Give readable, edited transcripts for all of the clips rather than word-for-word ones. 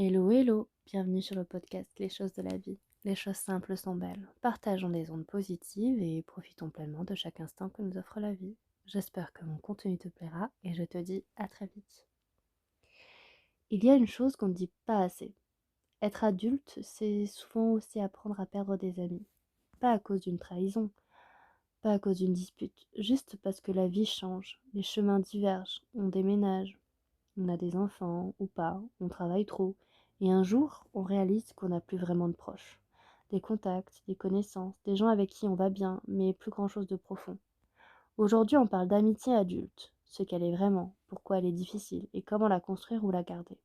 Hello, hello, bienvenue sur le podcast Les choses de la vie. Les choses simples sont belles. Partageons des ondes positives et profitons pleinement de chaque instant que nous offre la vie. J'espère que mon contenu te plaira et je te dis à très vite. Il y a une chose qu'on ne dit pas assez. Être adulte, c'est souvent aussi apprendre à perdre des amis. Pas à cause d'une trahison, pas à cause d'une dispute, juste parce que la vie change, les chemins divergent, on déménage, on a des enfants ou pas, on travaille trop, et un jour, on réalise qu'on n'a plus vraiment de proches. Des contacts, des connaissances, des gens avec qui on va bien, mais plus grand-chose de profond. Aujourd'hui, on parle d'amitié adulte, ce qu'elle est vraiment, pourquoi elle est difficile, et comment la construire ou la garder.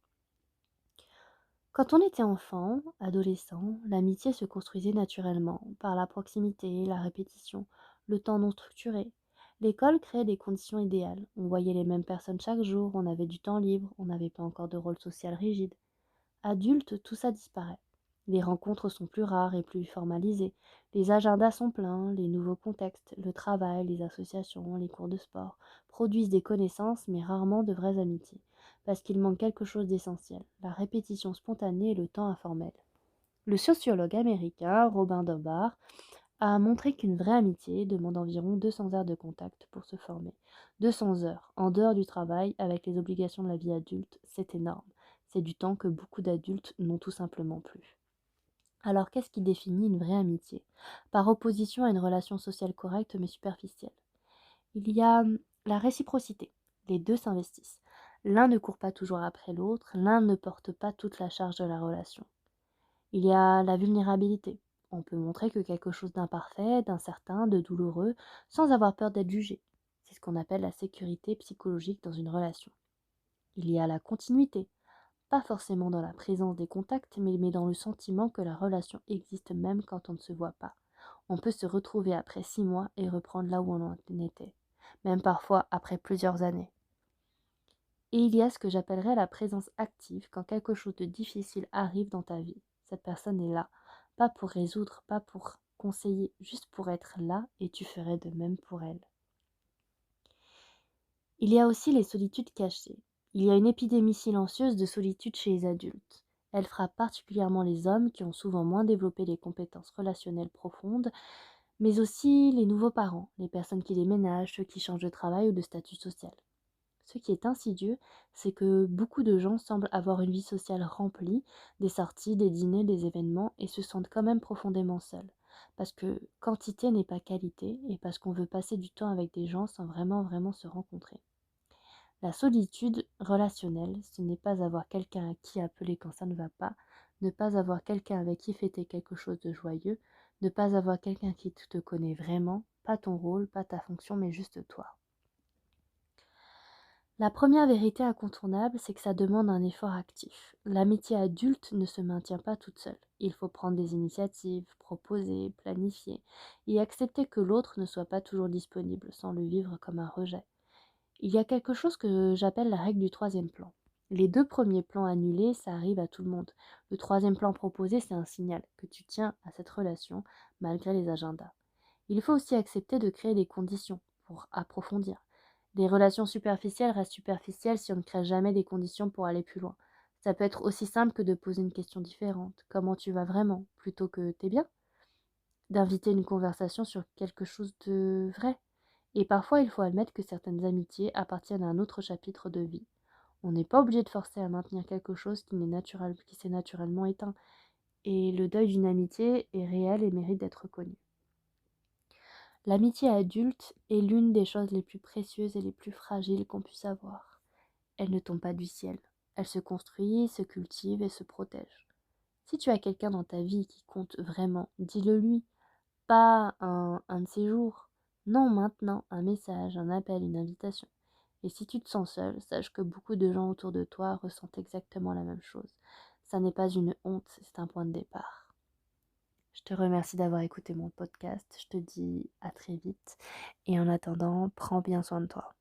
Quand on était enfant, adolescent, l'amitié se construisait naturellement, par la proximité, la répétition, le temps non structuré. L'école créait des conditions idéales. On voyait les mêmes personnes chaque jour, on avait du temps libre, on n'avait pas encore de rôle social rigide. Adulte, tout ça disparaît. Les rencontres sont plus rares et plus formalisées. Les agendas sont pleins, les nouveaux contextes, le travail, les associations, les cours de sport produisent des connaissances mais rarement de vraies amitiés. Parce qu'il manque quelque chose d'essentiel, la répétition spontanée et le temps informel. Le sociologue américain Robin Dunbar a montré qu'une vraie amitié demande environ 200 heures de contact pour se former. 200 heures, en dehors du travail, avec les obligations de la vie adulte, c'est énorme. C'est du temps que beaucoup d'adultes n'ont tout simplement plus. Alors qu'est-ce qui définit une vraie amitié? Par opposition à une relation sociale correcte mais superficielle. Il y a la réciprocité. Les deux s'investissent. L'un ne court pas toujours après l'autre, l'un ne porte pas toute la charge de la relation. Il y a la vulnérabilité. On peut montrer que quelque chose d'imparfait, d'incertain, de douloureux, sans avoir peur d'être jugé. C'est ce qu'on appelle la sécurité psychologique dans une relation. Il y a la continuité. Pas forcément dans la présence des contacts, mais dans le sentiment que la relation existe même quand on ne se voit pas. On peut se retrouver après 6 mois et reprendre là où on en était, même parfois après plusieurs années. Et il y a ce que j'appellerais la présence active quand quelque chose de difficile arrive dans ta vie. Cette personne est là, pas pour résoudre, pas pour conseiller, juste pour être là et tu ferais de même pour elle. Il y a aussi les solitudes cachées. Il y a une épidémie silencieuse de solitude chez les adultes. Elle frappe particulièrement les hommes qui ont souvent moins développé les compétences relationnelles profondes, mais aussi les nouveaux parents, les personnes qui déménagent, ceux qui changent de travail ou de statut social. Ce qui est insidieux, c'est que beaucoup de gens semblent avoir une vie sociale remplie, des sorties, des dîners, des événements, et se sentent quand même profondément seuls. Parce que quantité n'est pas qualité, et parce qu'on veut passer du temps avec des gens sans vraiment se rencontrer. La solitude relationnelle, ce n'est pas avoir quelqu'un à qui appeler quand ça ne va pas, ne pas avoir quelqu'un avec qui fêter quelque chose de joyeux, ne pas avoir quelqu'un qui te connaît vraiment, pas ton rôle, pas ta fonction, mais juste toi. La première vérité incontournable, c'est que ça demande un effort actif. L'amitié adulte ne se maintient pas toute seule. Il faut prendre des initiatives, proposer, planifier, et accepter que l'autre ne soit pas toujours disponible, sans le vivre comme un rejet. Il y a quelque chose que j'appelle la règle du troisième plan. Les 2 premiers plans annulés, ça arrive à tout le monde. Le troisième plan proposé, c'est un signal que tu tiens à cette relation, malgré les agendas. Il faut aussi accepter de créer des conditions pour approfondir. Les relations superficielles restent superficielles si on ne crée jamais des conditions pour aller plus loin. Ça peut être aussi simple que de poser une question différente. Comment tu vas vraiment? Plutôt que t'es bien? D'inviter une conversation sur quelque chose de vrai. Et parfois, il faut admettre que certaines amitiés appartiennent à un autre chapitre de vie. On n'est pas obligé de forcer à maintenir quelque chose qui s'est naturellement éteint. Et le deuil d'une amitié est réel et mérite d'être connu. L'amitié adulte est l'une des choses les plus précieuses et les plus fragiles qu'on puisse avoir. Elle ne tombe pas du ciel. Elle se construit, se cultive et se protège. Si tu as quelqu'un dans ta vie qui compte vraiment, dis-le lui. Pas un de ces jours. Non, maintenant, un message, un appel, une invitation. Et si tu te sens seul, sache que beaucoup de gens autour de toi ressentent exactement la même chose. Ça n'est pas une honte, c'est un point de départ. Je te remercie d'avoir écouté mon podcast. Je te dis à très vite. Et en attendant, prends bien soin de toi.